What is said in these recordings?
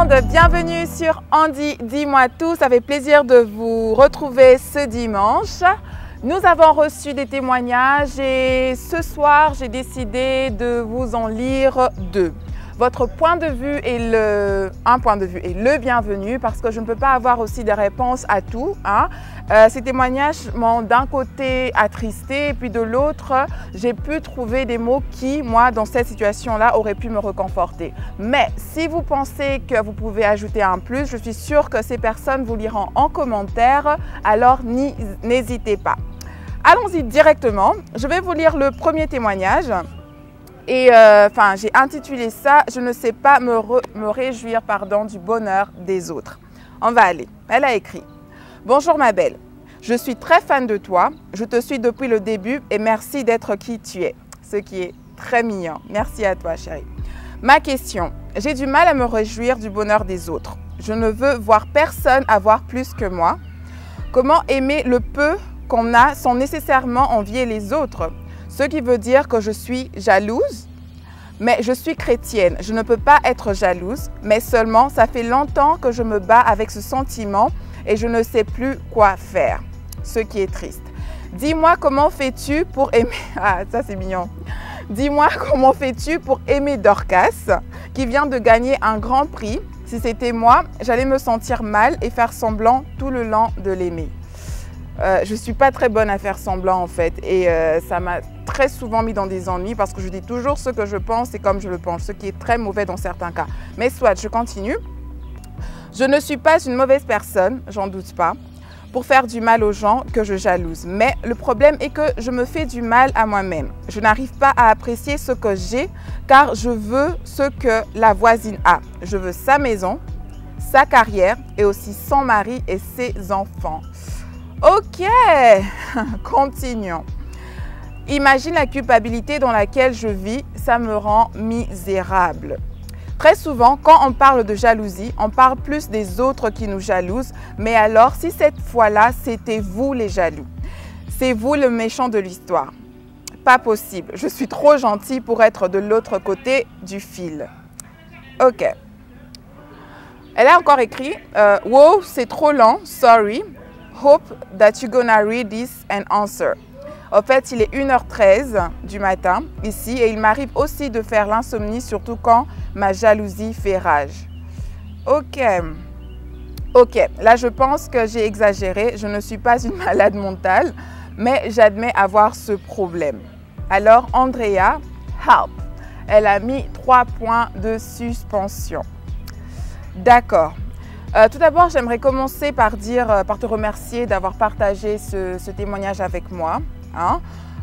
monde, bienvenue sur Andy Dis-moi tout. Ça fait plaisir de vous retrouver ce dimanche. Nous avons reçu des témoignages et ce soir, j'ai décidé de vous en lire deux. Votre point de vue est le bienvenu parce que je ne peux pas avoir aussi des réponses à tout. Ces témoignages m'ont d'un côté attristé et puis de l'autre, j'ai pu trouver des mots qui, moi, dans cette situation-là, auraient pu me réconforter. Mais si vous pensez que vous pouvez ajouter un plus, je suis sûre que ces personnes vous liront en commentaire, alors n'hésitez pas. Allons-y directement. Je vais vous lire le premier témoignage. Et j'ai intitulé ça « Je ne sais pas me réjouir du bonheur des autres ». On va aller. Elle a écrit « Bonjour ma belle, je suis très fan de toi, je te suis depuis le début et merci d'être qui tu es ». Ce qui est très mignon. Merci à toi chérie. Ma question, j'ai du mal à me réjouir du bonheur des autres. Je ne veux voir personne avoir plus que moi. Comment aimer le peu qu'on a sans nécessairement envier les autres ? Ce qui veut dire que je suis jalouse, mais je suis chrétienne. Je ne peux pas être jalouse, mais seulement ça fait longtemps que je me bats avec ce sentiment et je ne sais plus quoi faire, ce qui est triste. Dis-moi comment fais-tu pour aimer… Ah, ça c'est mignon. Dis-moi comment fais-tu pour aimer Dorcas, qui vient de gagner un grand prix. Si c'était moi, j'allais me sentir mal et faire semblant tout le long de l'aimer. Je ne suis pas très bonne à faire semblant en fait et ça m'a très souvent mis dans des ennuis parce que je dis toujours ce que je pense et comme je le pense, ce qui est très mauvais dans certains cas. Mais soit, je continue. Je ne suis pas une mauvaise personne, j'en doute pas, pour faire du mal aux gens que je jalouse. Mais le problème est que je me fais du mal à moi-même. Je n'arrive pas à apprécier ce que j'ai car je veux ce que la voisine a. Je veux sa maison, sa carrière et aussi son mari et ses enfants. Ok, continuons. Imagine la culpabilité dans laquelle je vis, ça me rend misérable. Très souvent, quand on parle de jalousie, on parle plus des autres qui nous jalousent. Mais alors, si cette fois-là, c'était vous les jaloux, c'est vous le méchant de l'histoire. Pas possible, je suis trop gentille pour être de l'autre côté du fil. Ok. Elle a encore écrit « Wow, c'est trop long, sorry. Hope that you're gonna read this and answer ». En fait, il est 1h13 du matin ici et il m'arrive aussi de faire l'insomnie, surtout quand ma jalousie fait rage. Ok, là je pense que j'ai exagéré. Je ne suis pas une malade mentale, mais j'admets avoir ce problème. Alors Andrea, help. Elle a mis 3 points de suspension. D'accord. Tout d'abord, j'aimerais commencer par te remercier d'avoir partagé ce témoignage avec moi.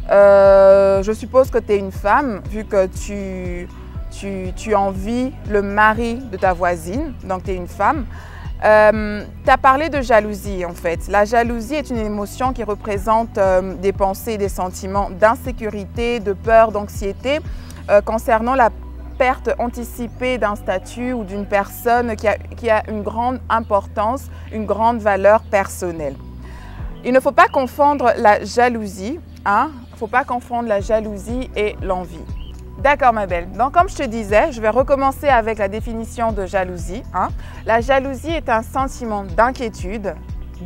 Je suppose que tu es une femme, vu que tu envies le mari de ta voisine, donc tu es une femme. Tu as parlé de jalousie en fait. La jalousie est une émotion qui représente des pensées et des sentiments d'insécurité, de peur, d'anxiété concernant la perte anticipée d'un statut ou d'une personne qui a une grande importance, une grande valeur personnelle. Il ne faut pas confondre la jalousie, Il ne faut pas confondre la jalousie et l'envie. D'accord ma belle, donc comme je te disais, je vais recommencer avec la définition de jalousie. La jalousie est un sentiment d'inquiétude,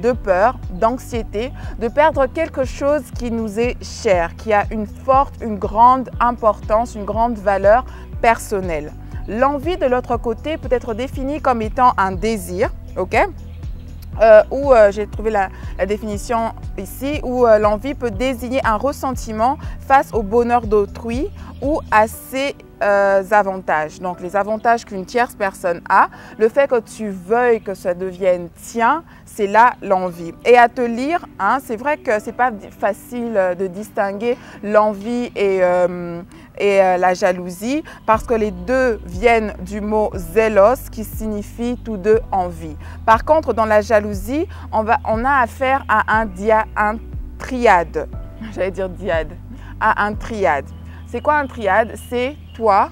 de peur, d'anxiété, de perdre quelque chose qui nous est cher, qui a une grande importance, une grande valeur personnelle. L'envie de l'autre côté peut être définie comme étant un désir, j'ai trouvé la définition ici, où l'envie peut désigner un ressentiment face au bonheur d'autrui ou à ses avantages. Donc les avantages qu'une tierce personne a, le fait que tu veuilles que ça devienne tien, c'est là l'envie. Et à te lire, c'est vrai que c'est pas facile de distinguer l'envie et la jalousie parce que les deux viennent du mot zélos qui signifie tous deux envie. Par contre, dans la jalousie, on a affaire à un triade. J'allais dire diade. À un triade. C'est quoi un triade? C'est toi,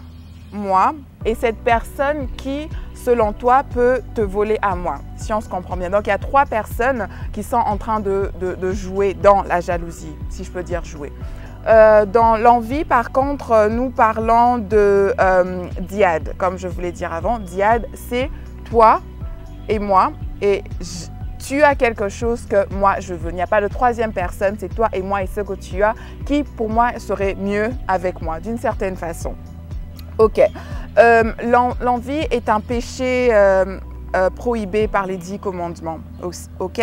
moi et cette personne qui, selon toi, peut te voler à moi, si on se comprend bien. Donc, il y a 3 personnes qui sont en train de jouer dans la jalousie, si je peux dire jouer. Dans l'envie, par contre, nous parlons de diade, comme je voulais dire avant. Diade, c'est toi et moi et tu as quelque chose que moi je veux. Il n'y a pas de troisième personne, c'est toi et moi et ce que tu as qui pour moi serait mieux avec moi d'une certaine façon. Ok, l'envie est un péché prohibé par les 10 commandements. Ok,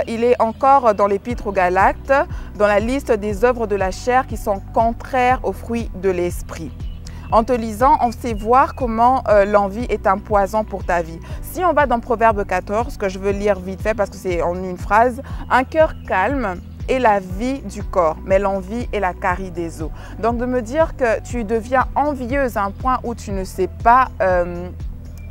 il est encore dans l'Épître aux Galates, dans la liste des œuvres de la chair qui sont contraires aux fruits de l'esprit. En te lisant, on sait voir comment l'envie est un poison pour ta vie. Si on va dans Proverbe 14, que je veux lire vite fait parce que c'est en une phrase, un cœur calme est la vie du corps, mais l'envie est la carie des os. Donc de me dire que tu deviens envieuse à un point où tu ne sais pas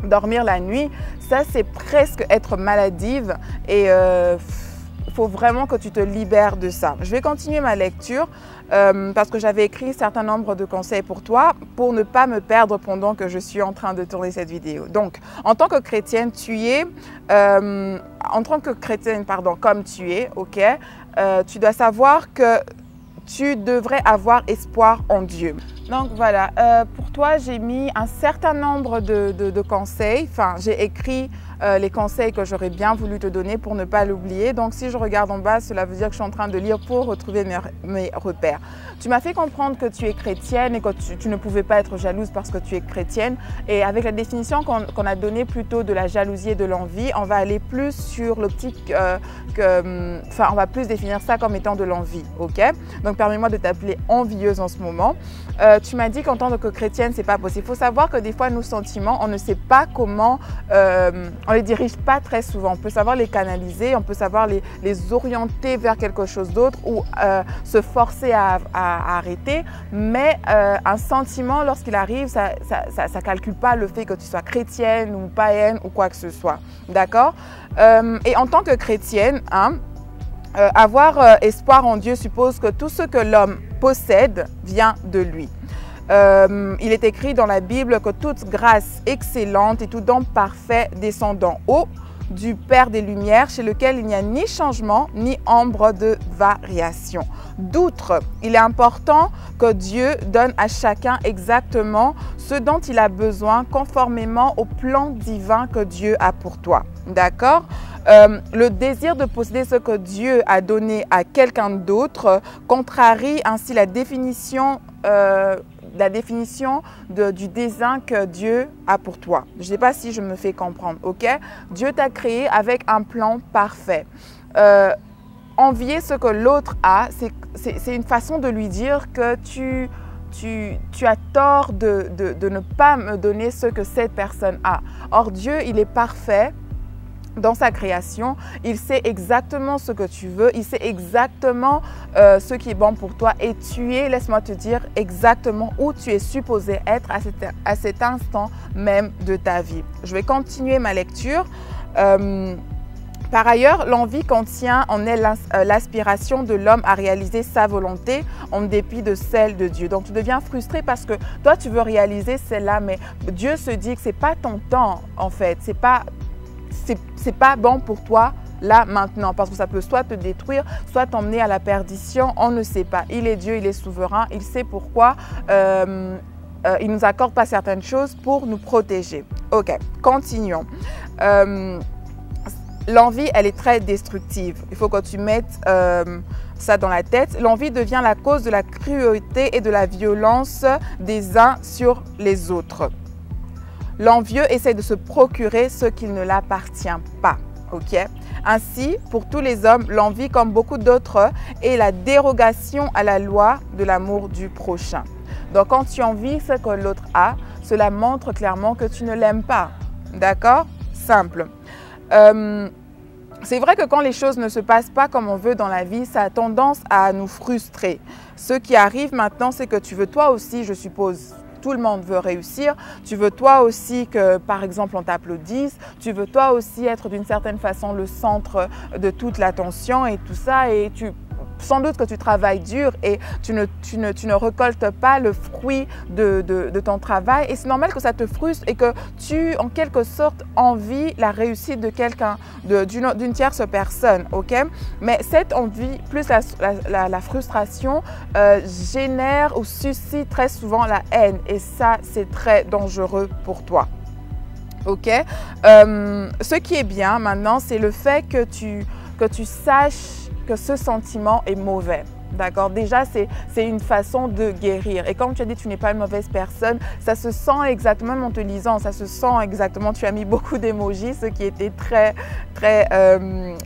dormir la nuit, ça c'est presque être maladive et il faut vraiment que tu te libères de ça. Je vais continuer ma lecture parce que j'avais écrit un certain nombre de conseils pour toi pour ne pas me perdre pendant que je suis en train de tourner cette vidéo. Donc, en tant que chrétienne, comme tu es, ok, tu dois savoir que tu devrais avoir espoir en Dieu. Donc voilà, pour toi, j'ai mis un certain nombre de conseils. Enfin, j'ai écrit les conseils que j'aurais bien voulu te donner pour ne pas l'oublier. Donc si je regarde en bas, cela veut dire que je suis en train de lire pour retrouver mes repères. Tu m'as fait comprendre que tu es chrétienne et que tu ne pouvais pas être jalouse parce que tu es chrétienne. Et avec la définition qu'on a donnée plutôt de la jalousie et de l'envie, on va aller plus sur l'optique on va plus définir ça comme étant de l'envie, ok? Donc permets-moi de t'appeler envieuse en ce moment. Tu m'as dit qu'en tant que chrétienne, c'est pas possible. Il faut savoir que des fois, nos sentiments, on ne sait pas comment, on les dirige pas très souvent. On peut savoir les canaliser, on peut savoir les orienter vers quelque chose d'autre ou se forcer à arrêter. Mais un sentiment, lorsqu'il arrive, ça calcule pas le fait que tu sois chrétienne ou païenne ou quoi que ce soit. D'accord? Et en tant que chrétienne, avoir espoir en Dieu suppose que tout ce que l'homme possède vient de lui. Il est écrit dans la Bible que toute grâce excellente et tout don parfait descend d'en haut du Père des Lumières, chez lequel il n'y a ni changement ni ombre de variation. D'outre, il est important que Dieu donne à chacun exactement ce dont il a besoin conformément au plan divin que Dieu a pour toi. D'accord? Le désir de posséder ce que Dieu a donné à quelqu'un d'autre contrarie ainsi la définition du dessein que Dieu a pour toi. Je ne sais pas si je me fais comprendre, ok? Dieu t'a créé avec un plan parfait. Envier ce que l'autre a, c'est une façon de lui dire que tu as tort de ne pas me donner ce que cette personne a. Or, Dieu, il est parfait. Dans sa création, il sait exactement ce que tu veux, il sait exactement ce qui est bon pour toi et tu es, laisse-moi te dire, exactement où tu es supposé être à cet instant même de ta vie. Je vais continuer ma lecture. Par ailleurs, l'envie contient en elle l'aspiration de l'homme à réaliser sa volonté en dépit de celle de Dieu. Donc, tu deviens frustré parce que toi, tu veux réaliser celle-là, mais Dieu se dit que ce n'est pas ton temps, en fait. C'est pas bon pour toi là maintenant parce que ça peut soit te détruire, soit t'emmener à la perdition, on ne sait pas. Il est Dieu, il est souverain, il sait pourquoi il nous accorde pas certaines choses pour nous protéger. Ok, continuons. L'envie, elle est très destructive. Il faut que tu mettes ça dans la tête. L'envie devient la cause de la cruauté et de la violence des uns sur les autres. L'envieux essaie de se procurer ce qui ne l'appartient pas. Okay? Ainsi, pour tous les hommes, l'envie, comme beaucoup d'autres, est la dérogation à la loi de l'amour du prochain. Donc, quand tu envies ce que l'autre a, cela montre clairement que tu ne l'aimes pas. D'accord? Simple. C'est vrai que quand les choses ne se passent pas comme on veut dans la vie, ça a tendance à nous frustrer. Ce qui arrive maintenant, c'est que tu veux toi aussi, je suppose, tout le monde veut réussir. Tu veux toi aussi que, par exemple, on t'applaudisse. Tu veux toi aussi être d'une certaine façon le centre de toute l'attention et tout ça. Et sans doute que tu travailles dur et tu ne récoltes pas le fruit de ton travail. Et c'est normal que ça te frustre et que tu, en quelque sorte, envies la réussite de quelqu'un, d'une tierce personne. Okay? Mais cette envie, plus la frustration, génère ou suscite très souvent la haine. Et ça, c'est très dangereux pour toi. Ok. Ce qui est bien maintenant, c'est le fait que tu saches que ce sentiment est mauvais. D'accord? Déjà, c'est une façon de guérir. Et comme tu as dit, tu n'es pas une mauvaise personne, ça se sent exactement, même en te lisant, ça se sent exactement. Tu as mis beaucoup d'émojis, ce qui était très,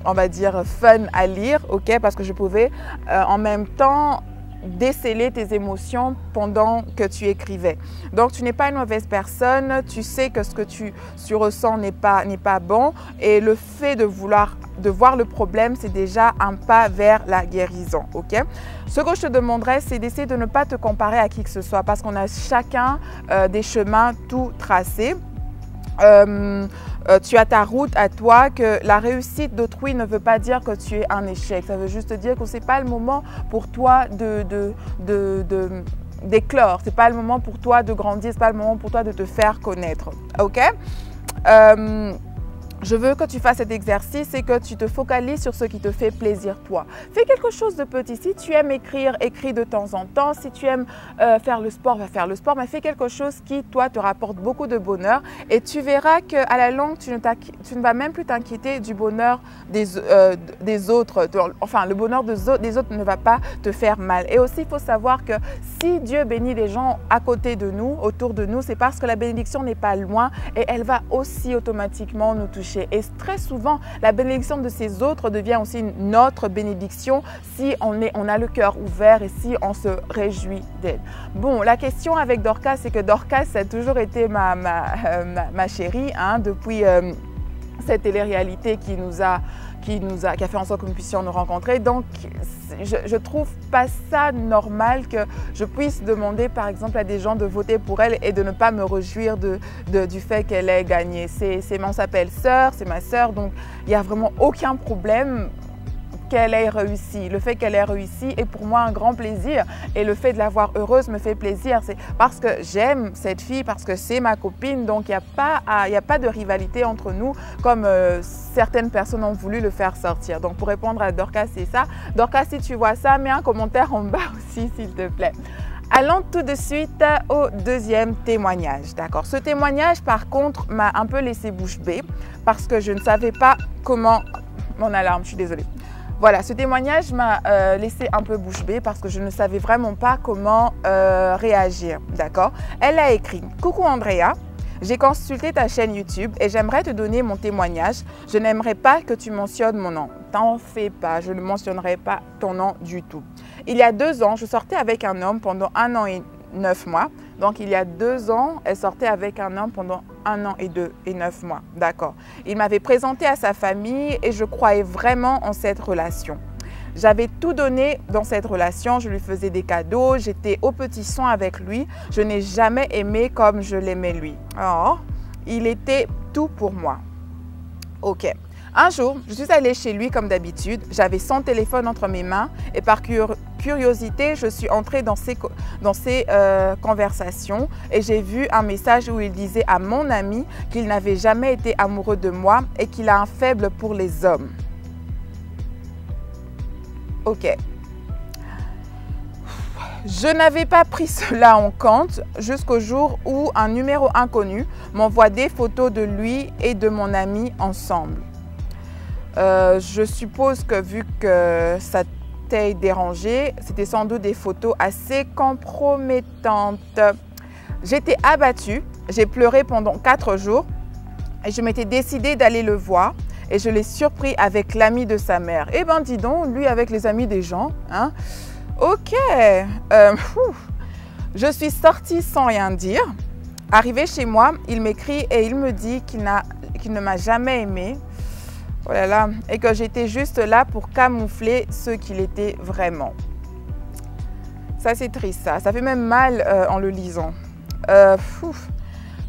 on va dire, fun à lire, ok? Parce que je pouvais en même temps déceler tes émotions pendant que tu écrivais. Donc, tu n'es pas une mauvaise personne, tu sais que ce que tu ressens n'est pas bon et le fait de voir le problème, c'est déjà un pas vers la guérison, ok? Ce que je te demanderais, c'est d'essayer de ne pas te comparer à qui que ce soit parce qu'on a chacun des chemins tout tracés. Tu as ta route à toi, que la réussite d'autrui ne veut pas dire que tu es un échec. Ça veut juste dire que ce n'est pas le moment pour toi d'éclore. Ce n'est pas le moment pour toi de grandir, ce n'est pas le moment pour toi de te faire connaître. Ok? Je veux que tu fasses cet exercice et que tu te focalises sur ce qui te fait plaisir toi. Fais quelque chose de petit. Si tu aimes écrire, écris de temps en temps. Si tu aimes faire le sport, va faire le sport. Mais fais quelque chose qui, toi, te rapporte beaucoup de bonheur. Et tu verras qu'à la longue, tu ne vas même plus t'inquiéter du bonheur des autres. Enfin, le bonheur des autres ne va pas te faire mal. Et aussi, il faut savoir que si Dieu bénit les gens à côté de nous, autour de nous, c'est parce que la bénédiction n'est pas loin et elle va aussi automatiquement nous toucher. Et très souvent, la bénédiction de ces autres devient aussi notre bénédiction si on a le cœur ouvert et si on se réjouit d'elle. Bon, la question avec Dorcas, c'est que Dorcas, ça a toujours été ma chérie hein, depuis cette télé-réalité qui a fait en sorte que nous puissions nous rencontrer. Donc, je trouve pas ça normal que je puisse demander, par exemple, à des gens de voter pour elle et de ne pas me réjouir du fait qu'elle ait gagné. On s'appelle sœur, c'est ma sœur, donc il n'y a vraiment aucun problème qu'elle ait réussi. Le fait qu'elle ait réussi est pour moi un grand plaisir et le fait de la voir heureuse me fait plaisir. C'est parce que j'aime cette fille, parce que c'est ma copine, donc il n'y a pas de rivalité entre nous comme certaines personnes ont voulu le faire sortir. Donc pour répondre à Dorcas, c'est ça. Dorcas, si tu vois ça, mets un commentaire en bas aussi s'il te plaît. Allons tout de suite au deuxième témoignage. D'accord. Ce témoignage, par contre, m'a un peu laissé bouche bée parce que je ne savais pas comment... Mon alarme, je suis désolée. Voilà, ce témoignage m'a laissé un peu bouche bée parce que je ne savais vraiment pas comment réagir, d'accord? Elle a écrit « Coucou Andrea, j'ai consulté ta chaîne YouTube et j'aimerais te donner mon témoignage. Je n'aimerais pas que tu mentionnes mon nom. T'en fais pas, je ne mentionnerai pas ton nom du tout. Il y a 2 ans, je sortais avec un homme pendant 1 an et 9 mois. Donc, il y a 2 ans, elle sortait avec un homme pendant 1 an et 9 mois. D'accord. Il m'avait présenté à sa famille et je croyais vraiment en cette relation. J'avais tout donné dans cette relation. Je lui faisais des cadeaux. J'étais au petit soin avec lui. Je n'ai jamais aimé comme je l'aimais lui. Oh, il était tout pour moi. Ok. Un jour, je suis allée chez lui comme d'habitude. J'avais son téléphone entre mes mains et par curiosité, je suis entrée dans ses conversations et j'ai vu un message où il disait à mon ami qu'il n'avait jamais été amoureux de moi et qu'il a un faible pour les hommes. Ok. Je n'avais pas pris cela en compte jusqu'au jour où un numéro inconnu m'envoie des photos de lui et de mon ami ensemble. Je suppose que vu que ça t'ait dérangé, c'était sans doute des photos assez compromettantes. J'étais abattue, j'ai pleuré pendant 4 jours et je m'étais décidée d'aller le voir et je l'ai surpris avec l'ami de sa mère. Eh ben dis donc, lui avec les amis des gens, hein. Ok, je suis sortie sans rien dire. Arrivé chez moi, il m'écrit et il me dit qu'il ne m'a jamais aimée. Oh là là, et que j'étais juste là pour camoufler ce qu'il était vraiment. Ça, c'est triste, ça. Ça fait même mal en le lisant.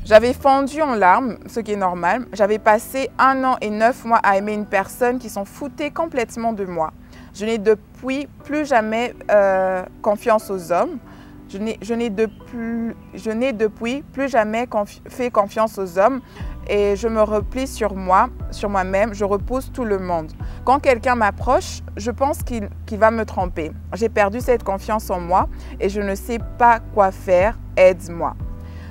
J'avais fondu en larmes, ce qui est normal. J'avais passé 1 an et 9 mois à aimer une personne qui s'en foutait complètement de moi. Je n'ai depuis plus jamais confiance aux hommes. Je n'ai depuis plus jamais fait confiance aux hommes et je me replie sur moi-même, je repousse tout le monde. Quand quelqu'un m'approche, je pense qu'il va me tromper. J'ai perdu cette confiance en moi et je ne sais pas quoi faire, aide-moi.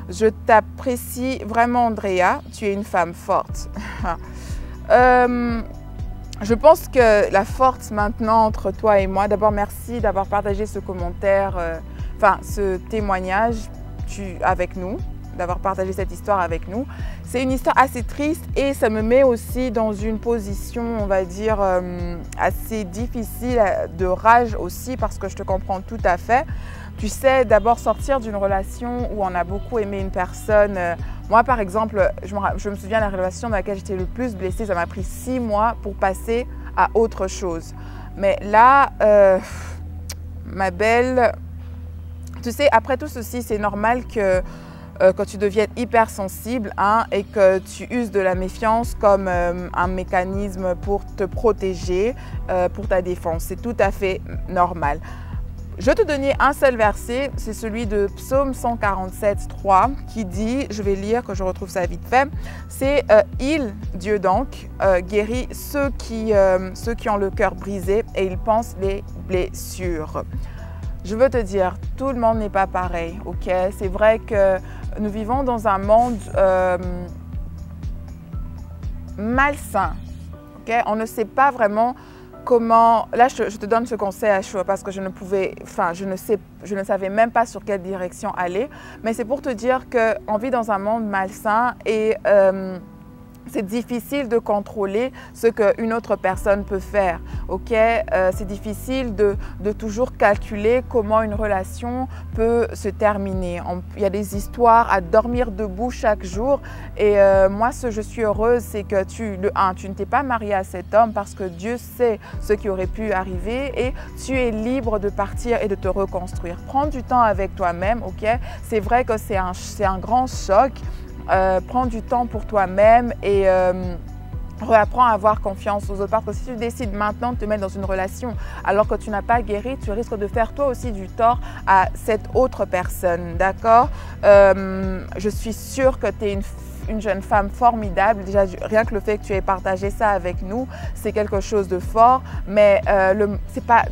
Je t'apprécie vraiment, Andrea. Tu es une femme forte. Je pense que la force maintenant entre toi et moi, d'abord merci d'avoir partagé ce commentaire, ce témoignage avec nous, d'avoir partagé cette histoire avec nous. C'est une histoire assez triste et ça me met aussi dans une position, on va dire, assez difficile de rage aussi parce que je te comprends tout à fait. Tu sais, d'abord sortir d'une relation où on a beaucoup aimé une personne. Moi, par exemple, je me souviens de la relation dans laquelle j'étais le plus blessée. Ça m'a pris 6 mois pour passer à autre chose. Mais là, ma belle, tu sais, après tout ceci, c'est normal que quand tu deviennes hypersensible et que tu uses de la méfiance comme un mécanisme pour te protéger, pour ta défense. C'est tout à fait normal. Je vais te donner un seul verset, c'est celui de Psaume 147:3 qui dit, je vais lire que je retrouve ça vite fait, c'est il, Dieu donc, guérit ceux qui ont le cœur brisé et il pense les blessures. Je veux te dire, tout le monde n'est pas pareil, ok? C'est vrai que nous vivons dans un monde malsain, ok? On ne sait pas vraiment comment, là je te donne ce conseil à chaud parce que je ne savais même pas sur quelle direction aller, mais c'est pour te dire qu'on vit dans un monde malsain et c'est difficile de contrôler ce qu'une autre personne peut faire, ok? C'est difficile de toujours calculer comment une relation peut se terminer. Il y a des histoires à dormir debout chaque jour et moi, je suis heureuse, c'est que tu ne t'es pas mariée à cet homme parce que Dieu sait ce qui aurait pu arriver et tu es libre de partir et de te reconstruire. Prends du temps avec toi-même, ok? C'est vrai que c'est un grand choc. Prends du temps pour toi-même et réapprends à avoir confiance aux autres. Parce que si tu décides maintenant de te mettre dans une relation alors que tu n'as pas guéri, tu risques de faire toi aussi du tort à cette autre personne, d'accord? Je suis sûre que tu es une jeune femme formidable. Déjà, rien que le fait que tu aies partagé ça avec nous, c'est quelque chose de fort. Mais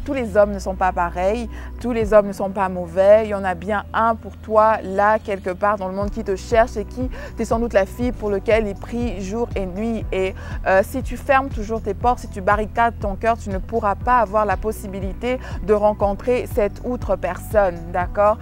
tous les hommes ne sont pas pareils. Tous les hommes ne sont pas mauvais. Il y en a bien un pour toi, là, quelque part dans le monde qui te cherche et qui est sans doute la fille pour laquelle il prie jour et nuit. Et si tu fermes toujours tes portes, si tu barricades ton cœur, tu ne pourras pas avoir la possibilité de rencontrer cette autre personne, d'accord?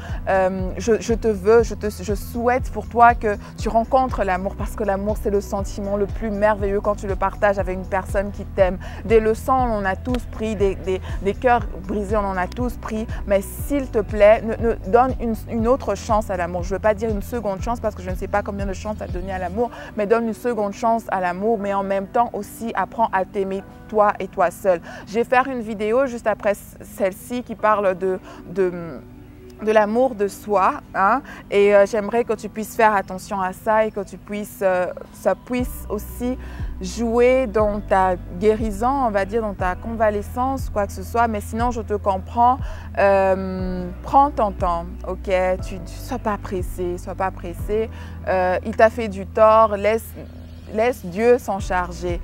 Je souhaite pour toi que tu rencontres l'amour parce que l'amour, c'est le sentiment le plus merveilleux quand tu le partages avec une personne qui t'aime. Des leçons, on en a tous pris, des cœurs brisés, on en a tous pris. Mais s'il te plaît, donne une autre chance à l'amour. Je ne veux pas dire une seconde chance parce que je ne sais pas combien de chances à donner à l'amour, mais donne une seconde chance à l'amour, mais en même temps aussi apprends à t'aimer toi et toi seul. Je vais faire une vidéo juste après celle-ci qui parle de l'amour de soi, hein? Et j'aimerais que tu puisses faire attention à ça et que ça puisse aussi jouer dans ta guérison, on va dire, dans ta convalescence, quoi que ce soit. Mais sinon, je te comprends. Prends ton temps, ok? Tu sois pas pressé, sois pas pressé. Il t'a fait du tort, laisse Dieu s'en charger.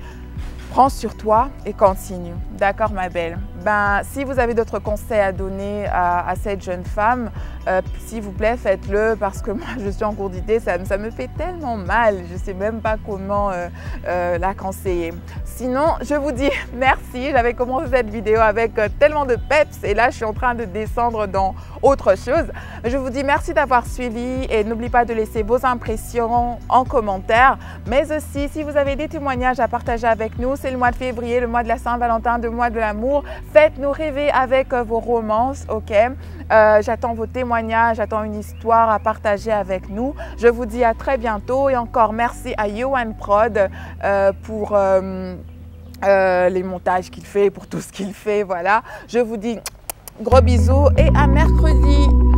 Prends sur toi et continue. D'accord, ma belle? Si vous avez d'autres conseils à donner à cette jeune femme, s'il vous plaît, faites-le parce que moi, je suis en cours d'idée. Ça me fait tellement mal. Je ne sais même pas comment la conseiller. Sinon, je vous dis merci. J'avais commencé cette vidéo avec tellement de peps et là, je suis en train de descendre dans autre chose. Je vous dis merci d'avoir suivi et n'oubliez pas de laisser vos impressions en commentaire. Mais aussi, si vous avez des témoignages à partager avec nous, c'est le mois de février, le mois de la Saint-Valentin, le mois de l'amour. Faites-nous rêver avec vos romances, ok? J'attends vos témoignages, j'attends une histoire à partager avec nous. Je vous dis à très bientôt et encore merci à Yohan Prod pour les montages qu'il fait, pour tout ce qu'il fait, voilà. Je vous dis gros bisous et à mercredi.